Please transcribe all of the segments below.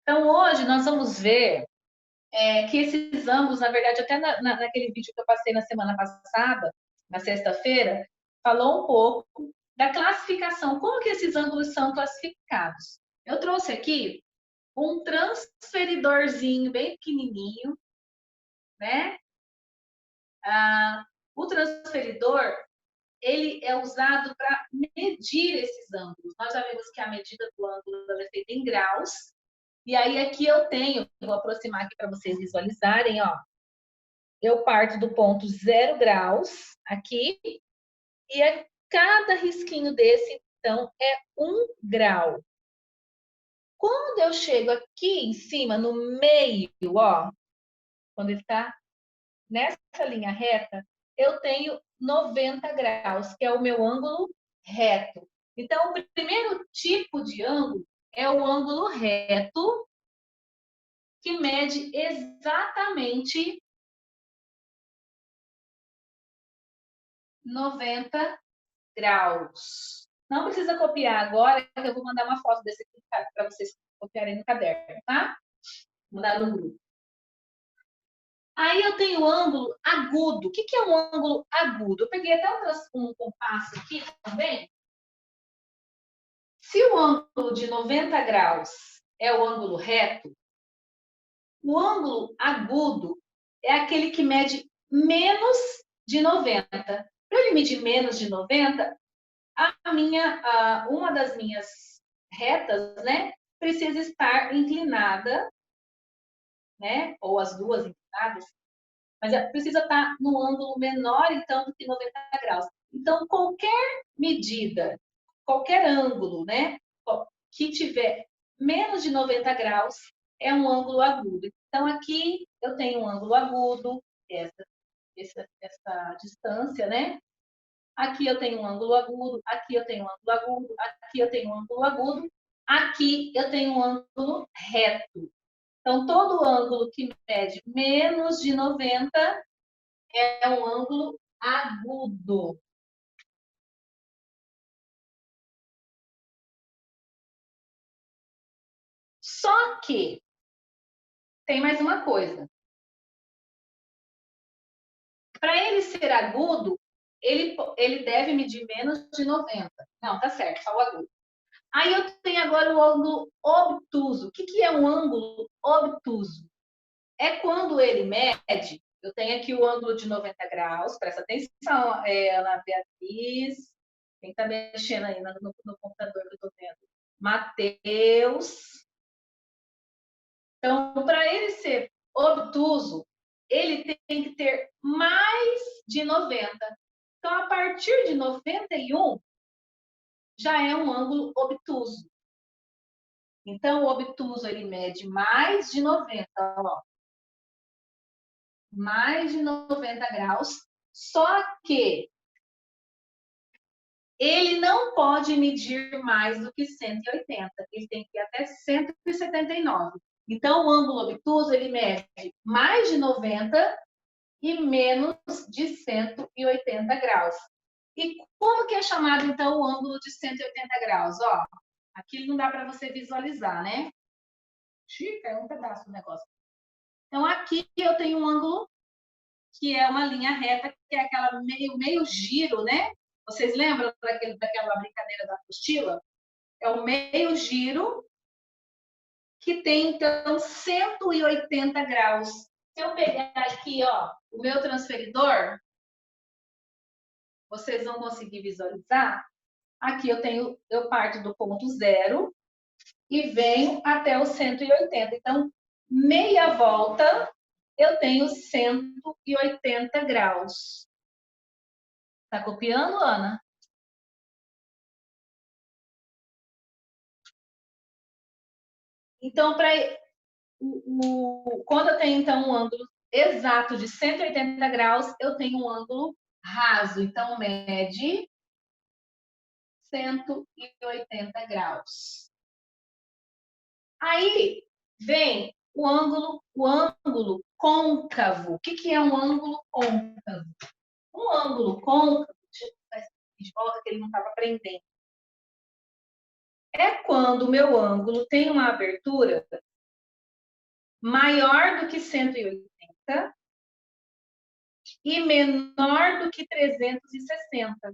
Então, hoje nós vamos ver que esses ângulos, na verdade, até naquele vídeo que eu passei na semana passada, na sexta-feira, falou um pouco da classificação, como que esses ângulos são classificados. Eu trouxe aqui um transferidorzinho bem pequenininho, né? O transferidor, ele é usado para medir esses ângulos. Nós já vimos que a medida do ângulo é feita em graus. E aí aqui eu tenho, vou aproximar aqui para vocês visualizarem, ó. Eu parto do ponto 0 graus aqui, e cada risquinho desse, então, é 1 grau. Quando eu chego aqui em cima, no meio, ó, quando ele está nessa linha reta, eu tenho 90 graus, que é o meu ângulo reto. Então, o primeiro tipo de ângulo é o ângulo reto, que mede exatamente 90 graus. Não precisa copiar agora, que eu vou mandar uma foto desse aqui para vocês copiarem no caderno, tá? Vou mandar no grupo. Aí eu tenho o ângulo agudo. O que é um ângulo agudo? Eu peguei até um compasso aqui também. Se o ângulo de 90 graus é o ângulo reto, o ângulo agudo é aquele que mede menos de 90. Para ele medir menos de 90, uma das minhas retas, né, precisa estar inclinada, né, ou as duas inclinadas, mas precisa estar no ângulo menor, então, do que 90 graus. Então, qualquer medida, qualquer ângulo, né, que tiver menos de 90 graus, é um ângulo agudo. Então, aqui eu tenho um ângulo agudo, essa distância, né? Aqui eu tenho um ângulo agudo, aqui eu tenho um ângulo agudo, aqui eu tenho um ângulo agudo, aqui eu tenho um ângulo reto. Então, todo ângulo que mede menos de 90 é um ângulo agudo. Só que tem mais uma coisa. Para ele ser agudo, ele deve medir menos de 90. Não, tá certo, só o agudo. Aí eu tenho agora o ângulo obtuso. O que é um ângulo obtuso? É quando ele mede, eu tenho aqui o ângulo de 90 graus, presta atenção, Ana Beatriz, quem está mexendo aí no computador que eu estou vendo? Mateus. Então, para ele ser obtuso, ele tem que ter mais de 90. Então, a partir de 91, já é um ângulo obtuso. Então, o obtuso, ele mede mais de 90, ó. Mais de 90 graus, só que ele não pode medir mais do que 180, ele tem que ir até 179. Então, o ângulo obtuso, ele mede mais de 90 e menos de 180 graus. E como que é chamado, então, o ângulo de 180 graus? Ó, aqui não dá para você visualizar, né? Chica, é um pedaço do negócio. Então, aqui eu tenho um ângulo que é uma linha reta, que é aquela meio giro, né? Vocês lembram daquela brincadeira da apostila? É o meio giro que tem, então, 180 graus. Se eu pegar aqui, ó, o meu transferidor, vocês vão conseguir visualizar. Aqui eu parto do ponto 0 e venho até o 180. Então, meia volta, eu tenho 180 graus. Tá copiando, Ana? Então, quando eu tenho, então, um ângulo exato de 180 graus, eu tenho um ângulo raso. Então, mede 180 graus. Aí vem o ângulo côncavo. O que é um ângulo côncavo? Um ângulo côncavo, deixa eu botar esse aqui de volta que ele não estava aprendendo. É quando o meu ângulo tem uma abertura maior do que 180 e menor do que 360. Tá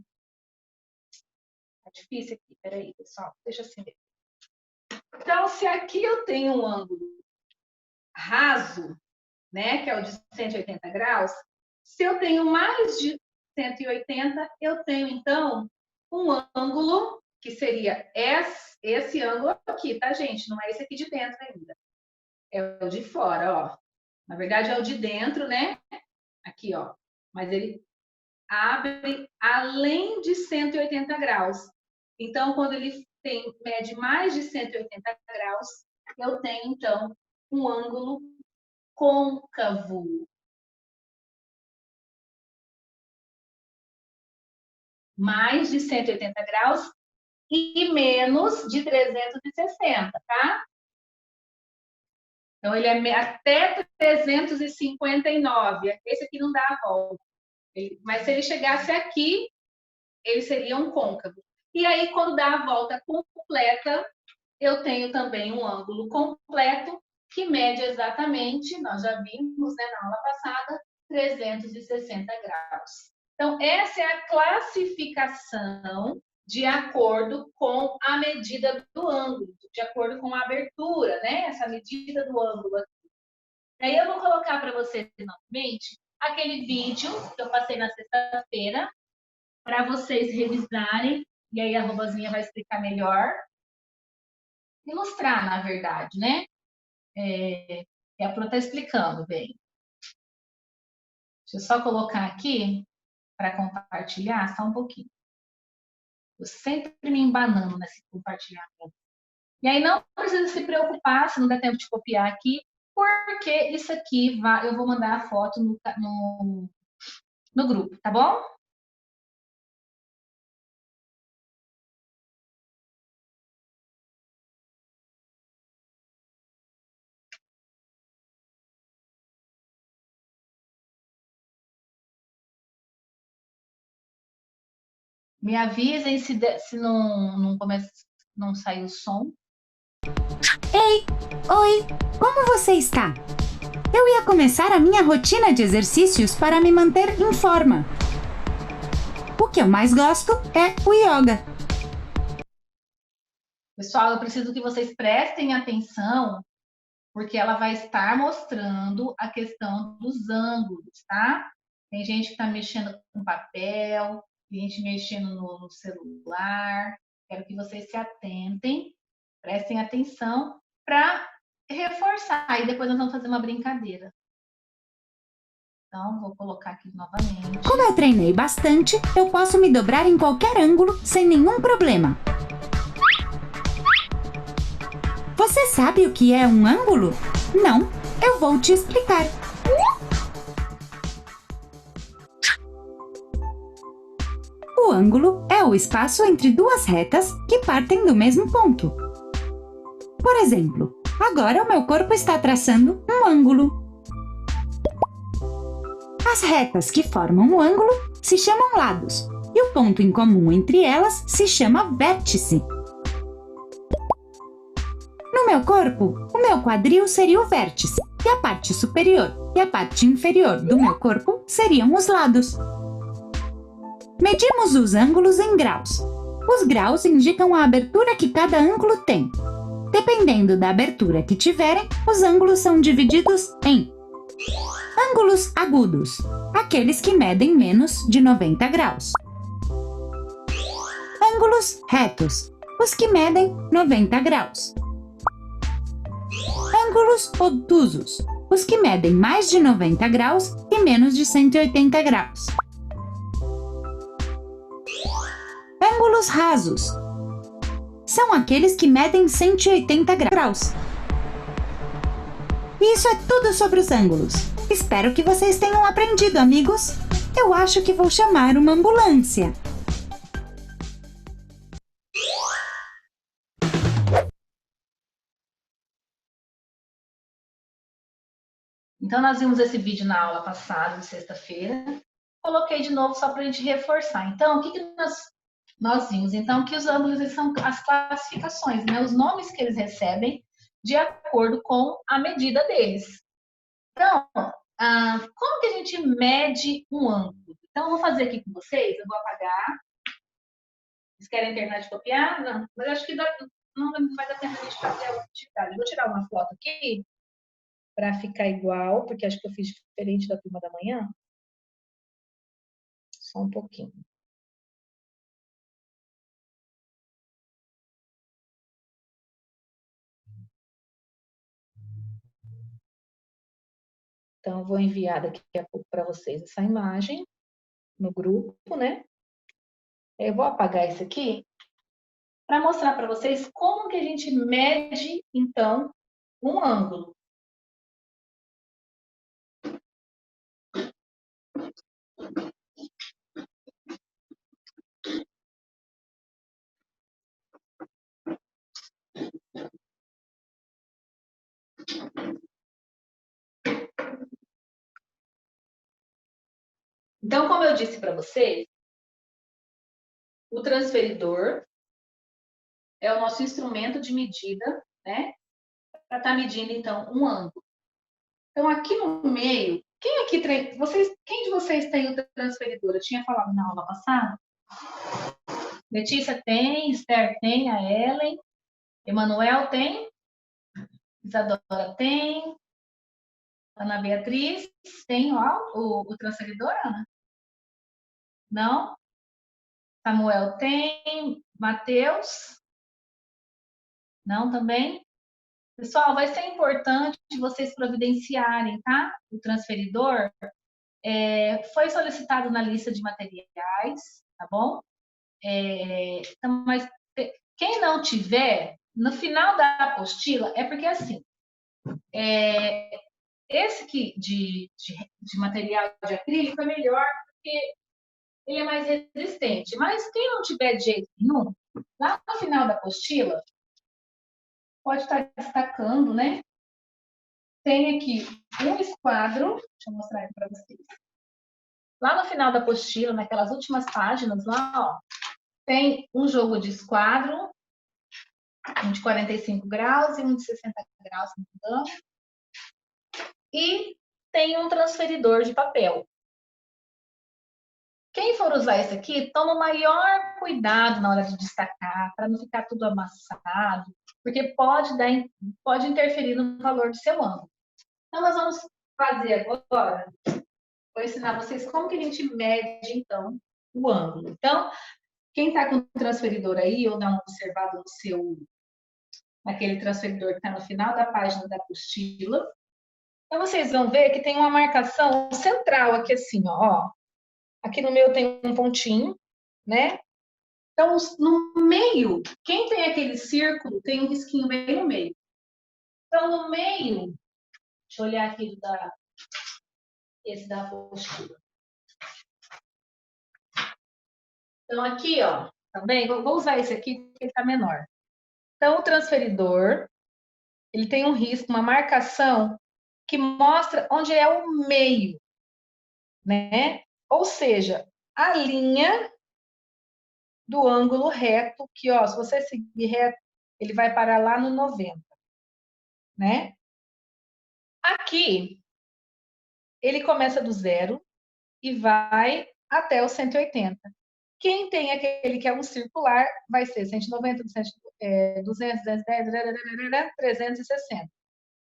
difícil aqui, peraí, pessoal, deixa assim. Então, se aqui eu tenho um ângulo raso, né, que é o de 180 graus, se eu tenho mais de 180, eu tenho, então, um ângulo que seria esse ângulo aqui, tá, gente? Não é esse aqui de dentro ainda. É o de fora, ó. Na verdade, é o de dentro, né? Aqui, ó. Mas ele abre além de 180 graus. Então, quando ele mede mais de 180 graus, eu tenho, então, um ângulo côncavo. Mais de 180 graus e menos de 360, tá? Então, ele é até 359. Esse aqui não dá a volta. Mas se ele chegasse aqui, ele seria um côncavo. E aí, quando dá a volta completa, eu tenho também um ângulo completo que mede exatamente, nós já vimos, né, na aula passada, 360 graus. Então, essa é a classificação de acordo com a medida do ângulo, de acordo com a abertura, né? Essa medida do ângulo aqui. Aí eu vou colocar para vocês novamente aquele vídeo que eu passei na sexta-feira, para vocês revisarem, e aí a Robozinha vai explicar melhor. Ilustrar, na verdade, né? A Pro está explicando bem. Deixa eu só colocar aqui para compartilhar, só um pouquinho. Eu sempre me embanando nesse compartilhamento. E aí não precisa se preocupar se não der tempo de copiar aqui, porque isso aqui eu vou mandar a foto no grupo, tá bom? Me avisem se não começa, não sair o som. Ei, oi, como você está? Eu ia começar a minha rotina de exercícios para me manter em forma. O que eu mais gosto é o yoga. Pessoal, eu preciso que vocês prestem atenção, porque ela vai estar mostrando a questão dos ângulos, tá? Tem gente que está mexendo com papel, tem gente mexendo no celular. Quero que vocês se atentem, prestem atenção para reforçar. E depois nós vamos fazer uma brincadeira. Então, vou colocar aqui novamente. Como eu treinei bastante, eu posso me dobrar em qualquer ângulo sem nenhum problema. Você sabe o que é um ângulo? Não, eu vou te explicar. O ângulo é o espaço entre duas retas que partem do mesmo ponto. Por exemplo, agora o meu corpo está traçando um ângulo. As retas que formam o ângulo se chamam lados, e o ponto em comum entre elas se chama vértice. No meu corpo, o meu quadril seria o vértice, e a parte superior e a parte inferior do meu corpo seriam os lados. Medimos os ângulos em graus. Os graus indicam a abertura que cada ângulo tem. Dependendo da abertura que tiverem, os ângulos são divididos em ângulos agudos, aqueles que medem menos de 90 graus. Ângulos retos, os que medem 90 graus. Ângulos obtusos, os que medem mais de 90 graus e menos de 180 graus. Ângulos rasos são aqueles que medem 180 graus. E isso é tudo sobre os ângulos. Espero que vocês tenham aprendido, amigos. Eu acho que vou chamar uma ambulância. Então, nós vimos esse vídeo na aula passada, de sexta-feira. Coloquei de novo só para a gente reforçar. Então, o que nós vimos? Então, que os ângulos são as classificações, né? Os nomes que eles recebem de acordo com a medida deles. Então, como que a gente mede um ângulo? Então, eu vou fazer aqui com vocês, eu vou apagar. Vocês querem terminar de copiar? Não, mas acho que não vai dar tempo de a gente fazer a atividade. Eu vou tirar uma foto aqui para ficar igual, porque acho que eu fiz diferente da turma da manhã. Só um pouquinho. Então, eu vou enviar daqui a pouco para vocês essa imagem no grupo, né? Eu vou apagar isso aqui para mostrar para vocês como que a gente mede, então, um ângulo. Então, como eu disse para vocês, o transferidor é o nosso instrumento de medida, né? Para estar medindo, então, um ângulo. Então, aqui no meio, quem de vocês tem o transferidor? Eu tinha falado na aula passada. Letícia tem, Esther tem, a Ellen, Emanuel tem, Isadora tem, Ana Beatriz tem o transferidor, Ana? Não? Samuel tem, Mateus? Não também? Pessoal, vai ser importante vocês providenciarem, tá? O transferidor foi solicitado na lista de materiais, tá bom? Então, mas quem não tiver, no final da apostila, é porque assim, esse aqui de material de acrílico é melhor porque ele é mais resistente. Mas quem não tiver de jeito nenhum, lá no final da apostila, pode estar destacando, né? Tem aqui um esquadro, deixa eu mostrar aqui para vocês. Lá no final da apostila, naquelas últimas páginas lá, ó, tem um jogo de esquadro, um de 45 graus e um de 60 graus, se não me engano. E tem um transferidor de papel. Quem for usar esse aqui, toma o maior cuidado na hora de destacar, para não ficar tudo amassado, porque pode interferir no valor do seu ângulo. Então, nós vamos fazer agora, vou ensinar vocês como que a gente mede, então, o ângulo. Então, quem está com o transferidor aí, ou dá uma observada naquele transferidor que está no final da página da apostila, então vocês vão ver que tem uma marcação central aqui assim, ó. Aqui no meio tem um pontinho, né? Então, no meio, quem tem aquele círculo, tem um risquinho bem no meio. Então, no meio, deixa eu olhar aqui esse da apostila. Então, aqui, ó, também, vou usar esse aqui porque ele está menor. Então, o transferidor, ele tem um risco, uma marcação que mostra onde é o meio, né? Ou seja, a linha do ângulo reto, que, ó, se você seguir reto, ele vai parar lá no 90, né? Aqui, ele começa do 0 e vai até o 180. Quem tem aquele que é um circular, vai ser 190, 200, 210, 360,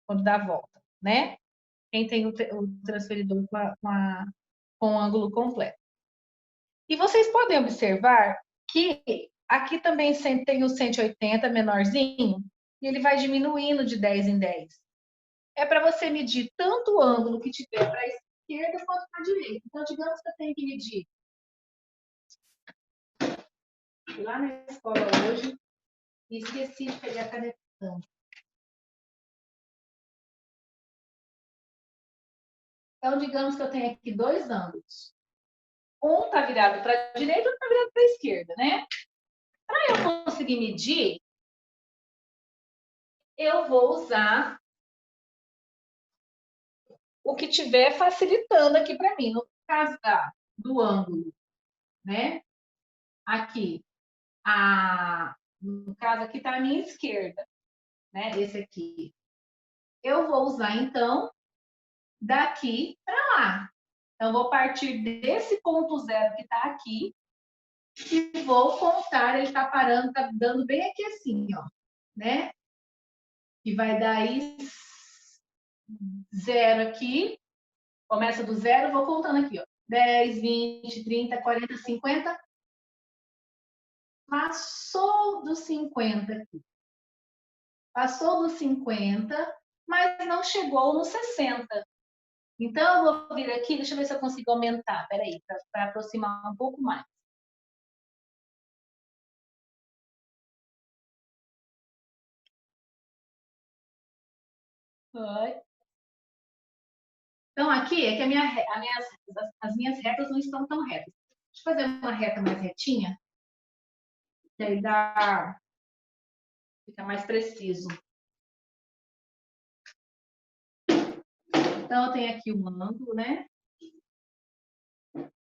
quando dá a volta, né? Quem tem o transferidor com o ângulo completo. E vocês podem observar que aqui também tem o 180 menorzinho, e ele vai diminuindo de 10 em 10. É para você medir tanto o ângulo que tiver para a esquerda quanto para a direita. Então, digamos que eu tenho que medir. Fui lá na escola hoje e esqueci de pegar a caneta. Então, digamos que eu tenho aqui dois ângulos. Um está virado para a direita e outro está virado para a esquerda, né? Para eu conseguir medir, eu vou usar o que tiver facilitando aqui para mim. No caso do ângulo, né? Aqui, no caso aqui está a minha esquerda, né? Esse aqui. Eu vou usar, então, daqui para lá. Então, eu vou partir desse ponto zero que está aqui e vou contar, ele está parando, está dando bem aqui assim, ó, né? E vai dar aí zero aqui, começa do zero, vou contando aqui, ó. 10, 20, 30, 40, 50. Passou dos 50 aqui. Passou dos 50, mas não chegou nos 60. Então, eu vou vir aqui, deixa eu ver se eu consigo aumentar. Peraí, para aproximar um pouco mais. Oi. Então, aqui é que as minhas retas não estão tão retas. Deixa eu fazer uma reta mais retinha. Que aí fica mais preciso. Então, eu tenho aqui um ângulo, né?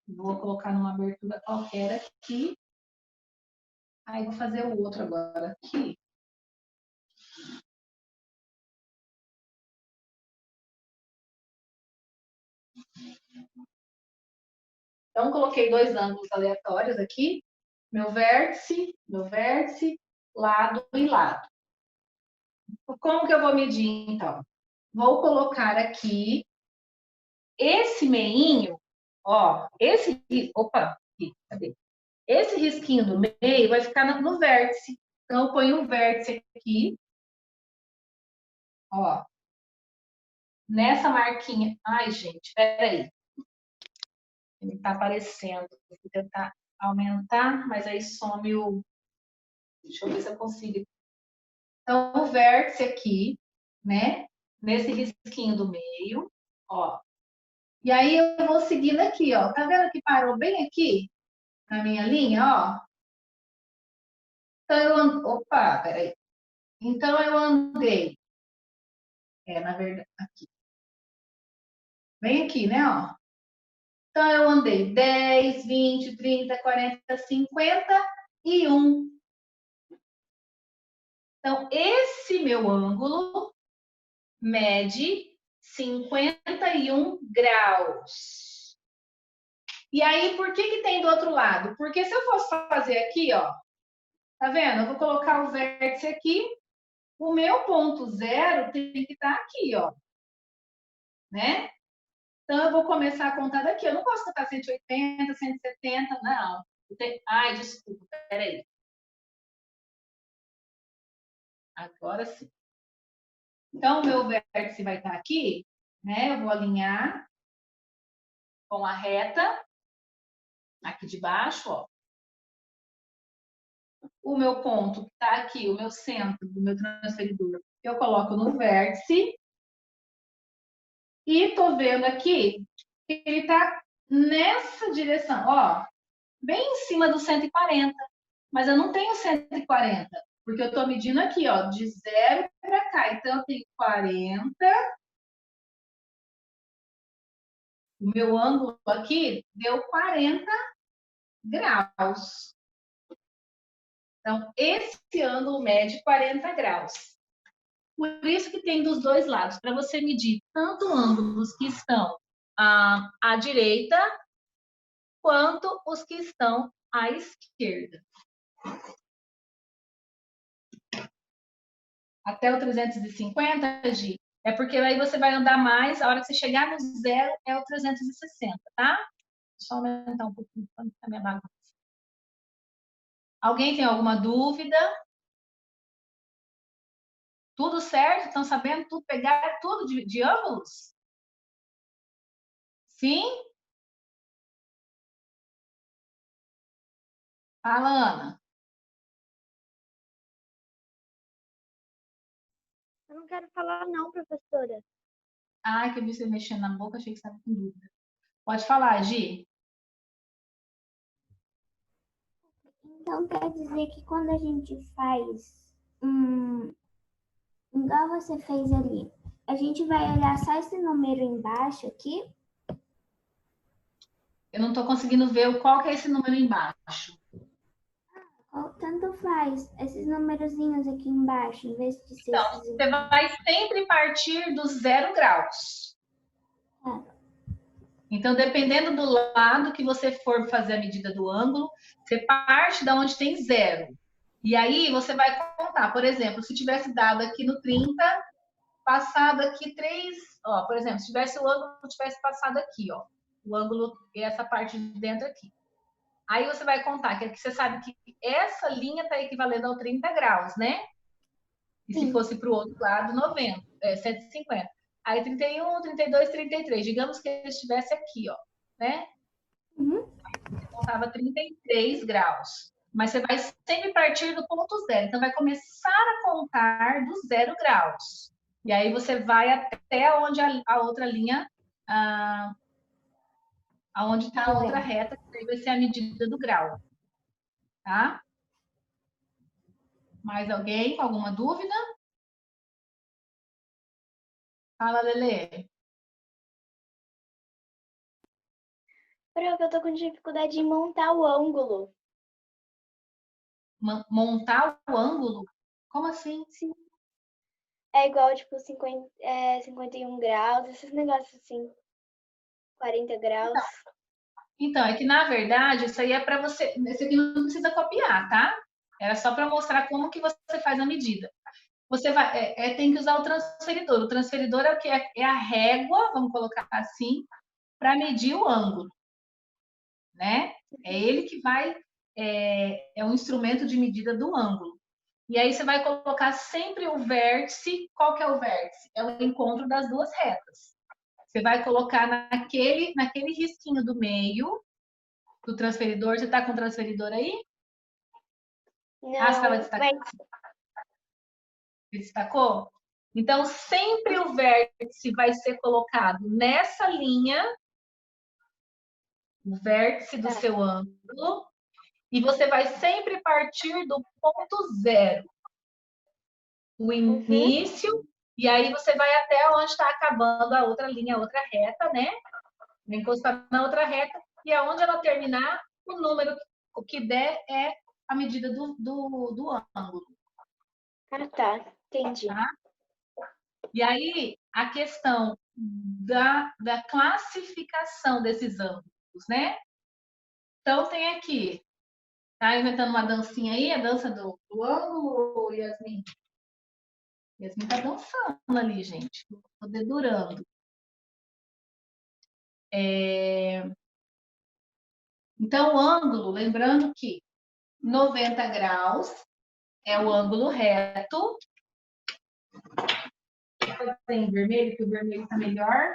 Vou colocar numa abertura qualquer aqui. Aí, vou fazer o outro agora aqui. Então, coloquei dois ângulos aleatórios aqui. Meu vértice, lado e lado. Como que eu vou medir, então? Vou colocar aqui esse meinho, ó, opa, cadê? Esse risquinho do meio vai ficar no vértice. Então, eu ponho um vértice aqui, ó, nessa marquinha. Ai, gente, peraí. Ele tá aparecendo. Vou tentar aumentar, mas aí some o... Deixa eu ver se eu consigo. Então, o vértice aqui, né? Nesse risquinho do meio, ó. E aí, eu vou seguindo aqui, ó. Tá vendo que parou bem aqui? Na minha linha, ó. Então, opa, peraí. Então, eu andei. Na verdade, aqui. Bem aqui, né, ó. Então, eu andei 10, 20, 30, 40, 50 e 1. Então, esse meu ângulo mede 51 graus. E aí, por que tem do outro lado? Porque se eu fosse fazer aqui, ó, tá vendo? Eu vou colocar o vértice aqui, o meu ponto zero tem que estar aqui, ó, né? Então, eu vou começar a contar daqui. Eu não posso contar 180, 170, não. Ai, desculpa, peraí. Agora sim. Então, o meu vértice vai estar aqui, né? Eu vou alinhar com a reta aqui de baixo, ó. O meu ponto que está aqui, o meu centro do meu transferidor, eu coloco no vértice. E tô vendo aqui que ele está nessa direção, ó, bem em cima do 140. Mas eu não tenho 140, porque eu estou medindo aqui, ó, de 0 para cá. Então, eu tenho 40. O meu ângulo aqui deu 40 graus. Então, esse ângulo mede 40 graus. Por isso que tem dos dois lados, para você medir tanto ângulos que estão à direita, quanto os que estão à esquerda. Até o 350, Gi, é porque aí você vai andar mais, a hora que você chegar no zero é o 360, tá? Deixa eu aumentar um pouquinho a minha bagunça. Alguém tem alguma dúvida? Tudo certo? Estão sabendo tudo? Pegar tudo de ângulos? Sim? Fala, Ana. Eu não quero falar não, professora. Ai, que eu vi você mexendo na boca, achei que você estava com dúvida. Pode falar, Gi. Então quer dizer que quando a gente faz igual você fez ali, a gente vai olhar só esse número embaixo aqui? Eu não estou conseguindo ver qual que é esse número embaixo. Ou tanto faz, esses numerozinhos aqui embaixo, em vez de ser Então, esses você vai sempre partir do 0 graus. Então, dependendo do lado que você for fazer a medida do ângulo, você parte da onde tem 0. E aí, você vai contar. Por exemplo, se tivesse dado aqui no 30, passado aqui 3... Ó, por exemplo, se tivesse o ângulo tivesse passado aqui, ó. O ângulo e essa parte de dentro aqui. Aí você vai contar, que aqui você sabe que essa linha está equivalendo ao 30 graus, né? E se fosse para o outro lado, 150. Aí 31, 32, 33. Digamos que ele estivesse aqui, ó, né? Você contava 33 graus. Mas você vai sempre partir do ponto 0. Então, vai começar a contar do 0 graus. E aí você vai até onde a outra linha, aonde está a outra reta, que aí vai ser a medida do grau. Tá? Mais alguém com alguma dúvida? Fala, Lelê. Prof, eu tô com dificuldade em montar o ângulo. Montar o ângulo? Como assim? Sim. É igual, tipo, 51 graus, esses negócios assim. 40 graus. Então, é que na verdade, isso aí é para você. Esse aqui não precisa copiar, tá? Era só para mostrar como que você faz a medida. Você vai, tem que usar o transferidor. O transferidor é o que é a régua, vamos colocar assim, para medir o ângulo, né? É ele que vai, é um instrumento de medida do ângulo. E aí você vai colocar sempre o vértice. Qual que é o vértice? É o encontro das duas retas. Você vai colocar naquele risquinho do meio do transferidor. Você está com o transferidor aí? Não, você estava destacando? Você destacou? Então, sempre o vértice vai ser colocado nessa linha, o vértice do seu ângulo, e você vai sempre partir do ponto 0, o início, e aí você vai até onde está acabando a outra linha, a outra reta, né? Vai encostar na outra reta, e aonde ela terminar, o número que der é a medida do ângulo. Ah, tá. Entendi. Tá? E aí, a questão da classificação desses ângulos, né? Então, tem aqui, tá inventando uma dancinha aí, a dança do ângulo, Yasmin? Yasmin tá dançando ali, gente. Tô dedurando. Então, o ângulo, lembrando que 90 graus é o ângulo reto. Vou fazer em vermelho, que o vermelho está melhor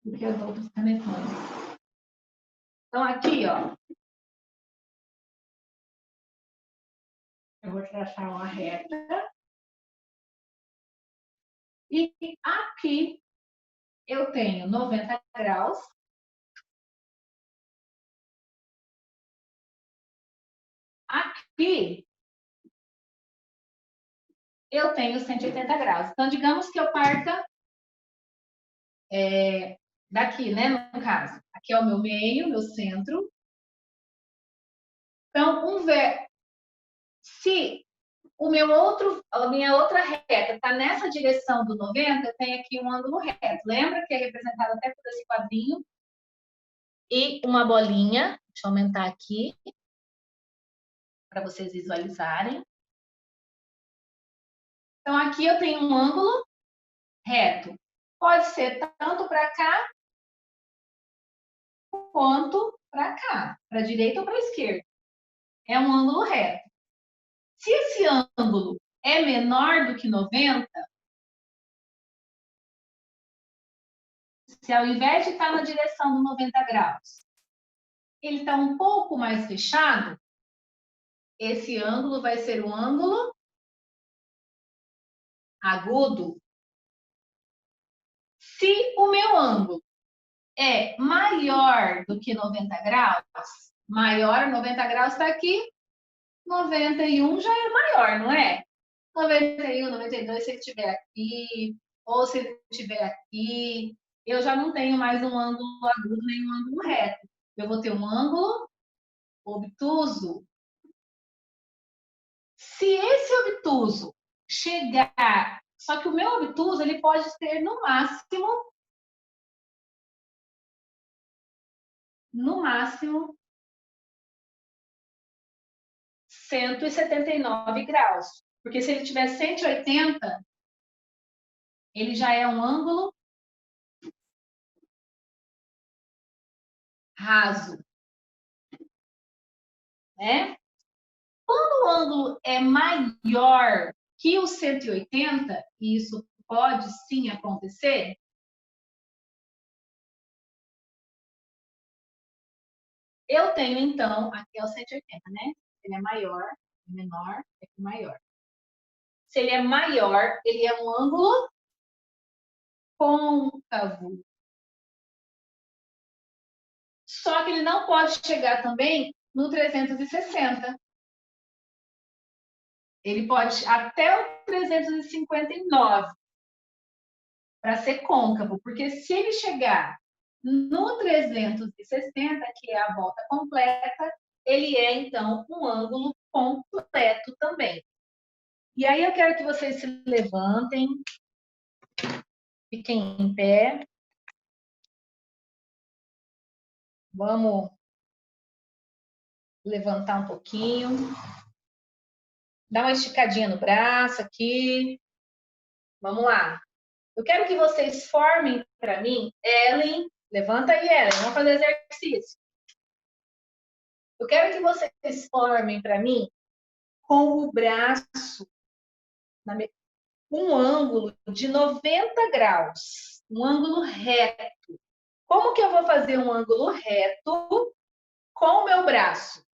do que as outras canetonas. Então, aqui, ó, eu vou traçar uma reta. E aqui eu tenho 90 graus. Aqui eu tenho 180 graus. Então, digamos que eu parta daqui, né, no caso. Aqui é o meu meio, meu centro. Então, se a minha outra reta está nessa direção do 90, eu tenho aqui um ângulo reto. Lembra que é representado até por esse quadrinho? E uma bolinha. Deixa eu aumentar aqui para vocês visualizarem. Então, aqui eu tenho um ângulo reto. Pode ser tanto para cá quanto para cá, para a direita ou para a esquerda. É um ângulo reto. Se esse ângulo é menor do que 90, se ao invés de estar na direção do 90 graus, ele está um pouco mais fechado, esse ângulo vai ser um ângulo agudo. Se o meu ângulo é maior do que 90 graus, maior, 90 graus está aqui, 91 já é maior, não é? 91, 92, se ele estiver aqui, ou se ele estiver aqui, eu já não tenho mais um ângulo agudo nem um ângulo reto. eu vou ter um ângulo obtuso. Se esse obtuso chegar, só que o meu obtuso ele pode ter no máximo 179 graus. Porque se ele tiver 180, ele já é um ângulo raso, né? Quando o ângulo é maior que o 180, e isso pode sim acontecer, eu tenho então, aqui é o 180, né? Ele é maior, menor, é maior. Se ele é maior, ele é um ângulo côncavo. Só que ele não pode chegar também no 360. Ele pode até o 359 para ser côncavo, porque se ele chegar no 360, que é a volta completa, ele é então um ângulo completo também. E aí eu quero que vocês se levantem, fiquem em pé. Vamos levantar um pouquinho. Dá uma esticadinha no braço aqui. Vamos lá. Eu quero que vocês formem para mim, Ellen. Levanta aí, Ellen. Vamos fazer exercício. Eu quero que vocês formem para mim com o braço um ângulo de 90 graus. Um ângulo reto. Como que eu vou fazer um ângulo reto com o meu braço?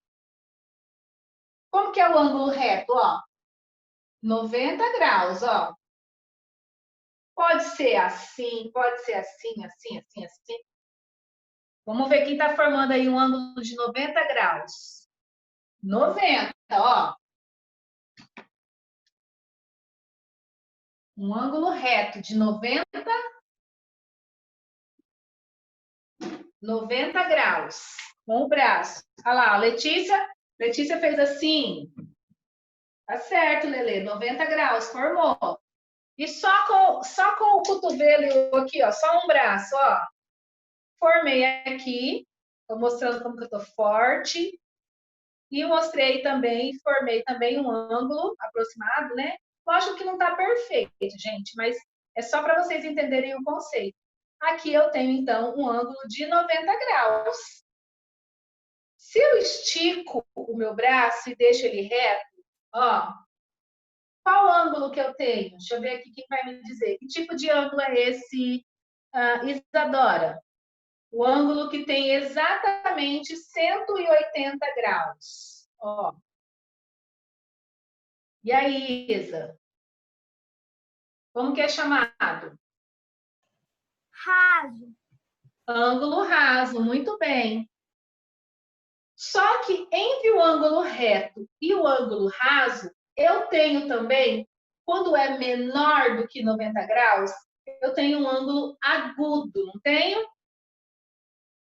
Como que é o ângulo reto, ó? 90 graus, ó. Pode ser assim, assim. Vamos ver quem está formando aí um ângulo de 90 graus. 90, ó. Um ângulo reto de 90 graus. Com o braço. Olha lá, Letícia. Letícia fez assim. Tá certo, Lelê. 90 graus, formou. E só com o cotovelo aqui, ó. Só um braço, ó. Formei aqui. Tô mostrando como que eu tô forte. E mostrei também, formei também um ângulo aproximado, né? Lógico que não tá perfeito, gente, mas é só para vocês entenderem o conceito. Aqui eu tenho, então, um ângulo de 90 graus. Se eu estico o meu braço e deixo ele reto, ó, qual ângulo que eu tenho? Deixa eu ver aqui quem vai me dizer. Que tipo de ângulo é esse, Isadora? O ângulo que tem exatamente 180 graus. Ó. E aí, Isa? Como que é chamado? Raso. Ângulo raso, muito bem. Só que entre o ângulo reto e o ângulo raso, eu tenho também, quando é menor do que 90 graus, eu tenho um ângulo agudo, não tenho?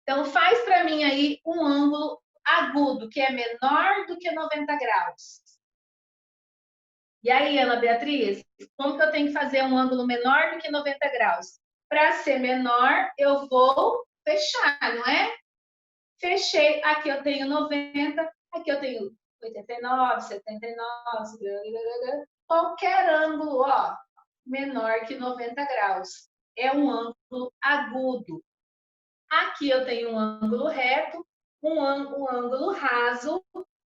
Então, faz para mim aí um ângulo agudo, que é menor do que 90 graus. E aí, Ana Beatriz, como que eu tenho que fazer um ângulo menor do que 90 graus? Para ser menor, eu vou fechar, não é? Fechei, aqui eu tenho 90, aqui eu tenho 89, 79, qualquer ângulo, ó, menor que 90 graus. É um ângulo agudo. Aqui eu tenho um ângulo reto, um ângulo raso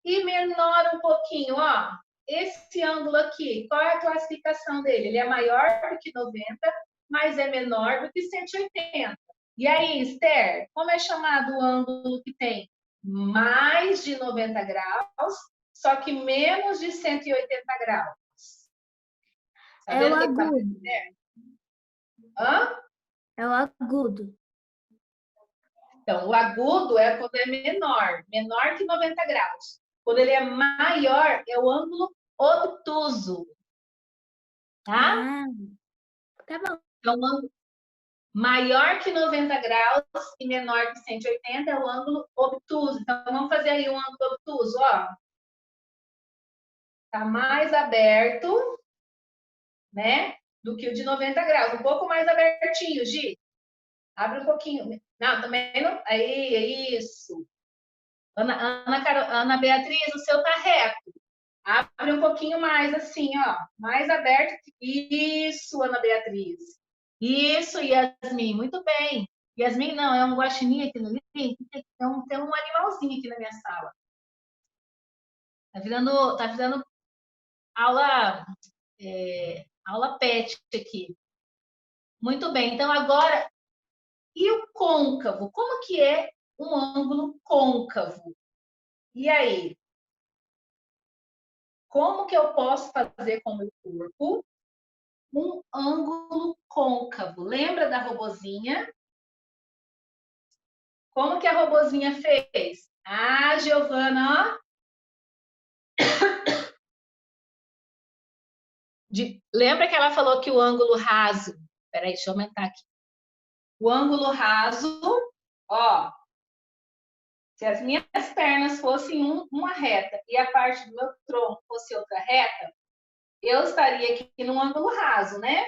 e menor um pouquinho, ó. Esse ângulo aqui, qual é a classificação dele? Ele é maior do que 90, mas é menor do que 180. E aí, Esther, como é chamado o ângulo que tem mais de 90 graus, só que menos de 180 graus? É o agudo. Hã? É o agudo. Então, o agudo é quando é menor que 90 graus. Quando ele é maior, é o ângulo obtuso. Tá? Tá bom. Então, Maior que 90 graus e menor que 180 é o ângulo obtuso. Então, vamos fazer aí um ângulo obtuso, ó. Tá mais aberto, né, do que o de 90 graus. Um pouco mais abertinho, Gi. Abre um pouquinho. Não, também não. Aí, é isso. Ana Beatriz, o seu tá reto. Abre um pouquinho mais, assim, ó. Mais aberto. Isso, Ana Beatriz. Isso, Yasmin. Muito bem. Yasmin, não, é um guaxinim aqui no livro. Tem um animalzinho aqui na minha sala. Tá virando aula, aula pet aqui. Muito bem. Então, agora, e o côncavo? Como que é um ângulo côncavo? E aí? Como que eu posso fazer com o meu corpo um ângulo côncavo? Lembra da robozinha? Como que a robozinha fez? Ah, Giovana, ó. Lembra que ela falou que o ângulo raso... Peraí, deixa eu aumentar aqui. O ângulo raso, ó. Se as minhas pernas fossem uma reta e a parte do meu tronco fosse outra reta, eu estaria aqui num ângulo raso, né?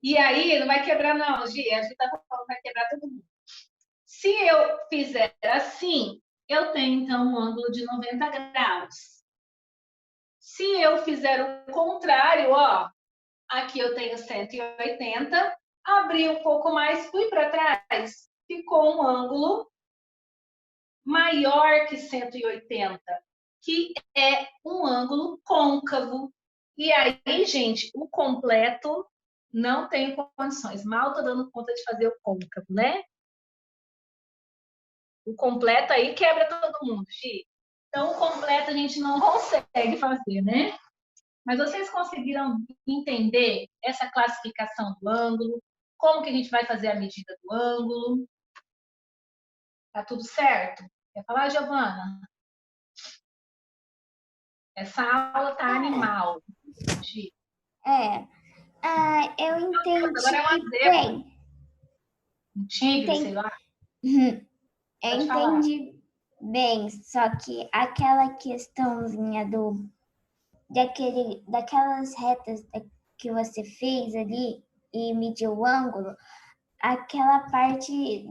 E aí, não vai quebrar não, Gi. A gente tá falando que vai quebrar todo mundo. Se eu fizer assim, eu tenho, então, um ângulo de 90 graus. Se eu fizer o contrário, ó, aqui eu tenho 180, abri um pouco mais, fui para trás, ficou um ângulo maior que 180, que é um ângulo côncavo. E aí, gente, o completo não tem condições. Mal estou dando conta de fazer o côncavo, né? O completo aí quebra todo mundo, Gi. Então, o completo a gente não consegue fazer, né? Mas vocês conseguiram entender essa classificação do ângulo? Como que a gente vai fazer a medida do ângulo? Tá tudo certo? Quer falar, Giovana? Essa aula tá animal, Gi. Eu entendi agora é uma bem. Um tigre, sei lá. Eu entendi bem, só que aquela questãozinha daquelas retas que você fez ali e mediu o ângulo, aquela parte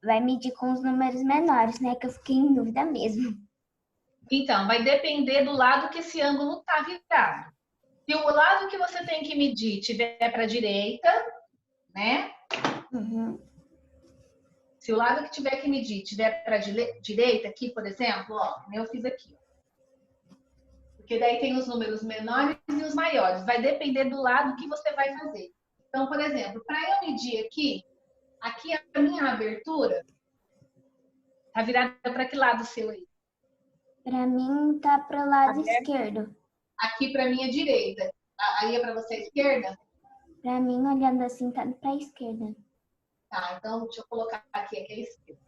vai medir com os números menores, né? Que eu fiquei em dúvida mesmo. Então, vai depender do lado que esse ângulo está virado. Se o lado que você tem que medir tiver para a direita, né? Uhum. Se o lado que tiver que medir tiver para a direita, aqui, por exemplo, ó, eu fiz aqui. Porque daí tem os números menores e os maiores. Vai depender do lado que você vai fazer. Então, por exemplo, para eu medir aqui a minha abertura tá virada para que lado seu aí? Para mim tá para o lado esquerdo. Aqui para mim é direita. Aí é para você a esquerda? Para mim, olhando assim, tá para a esquerda. Tá, então deixa eu colocar aqui a esquerda.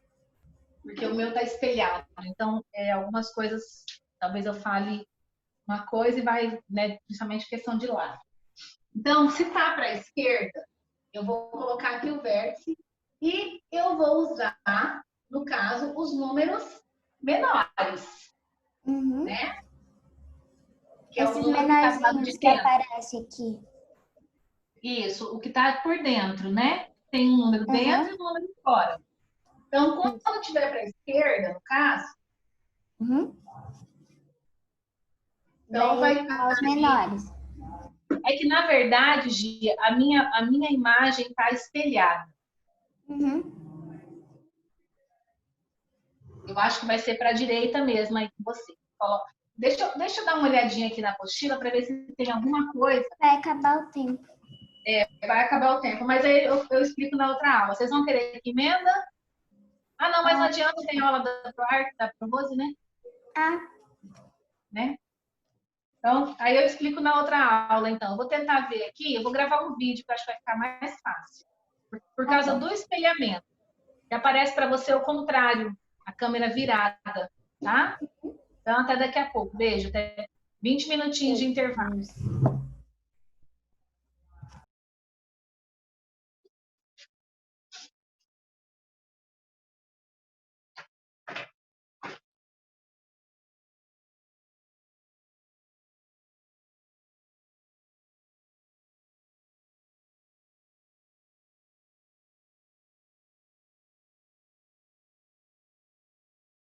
Porque o meu tá espelhado. Então, algumas coisas, talvez eu fale uma coisa e vai, né, principalmente questão de lado. Então, se tá para a esquerda, eu vou colocar aqui o vértice e eu vou usar, no caso, os números menores, né? Que esses é o menorzinhos que aparecem aqui. Isso, o que tá por dentro, né? Tem um número dentro e um número fora. Então, quando tiver para a esquerda, no caso, então vai ficar os menores. É que, na verdade, Gia, a minha imagem está espelhada. Eu acho que vai ser para a direita mesmo aí com você. Deixa eu dar uma olhadinha aqui na apostila para ver se tem alguma coisa. Vai acabar o tempo. Vai acabar o tempo. Mas aí eu explico na outra aula. Vocês vão querer que emenda? Ah, não, mas não adianta, tem aula da Promose, né? Né? Então, aí eu explico na outra aula, então. Eu vou tentar ver aqui, eu vou gravar um vídeo que eu acho que vai ficar mais fácil. Por causa do espelhamento. Que aparece para você o contrário, a câmera virada, tá? Então, até daqui a pouco. Beijo, até 20 minutinhos de intervalo.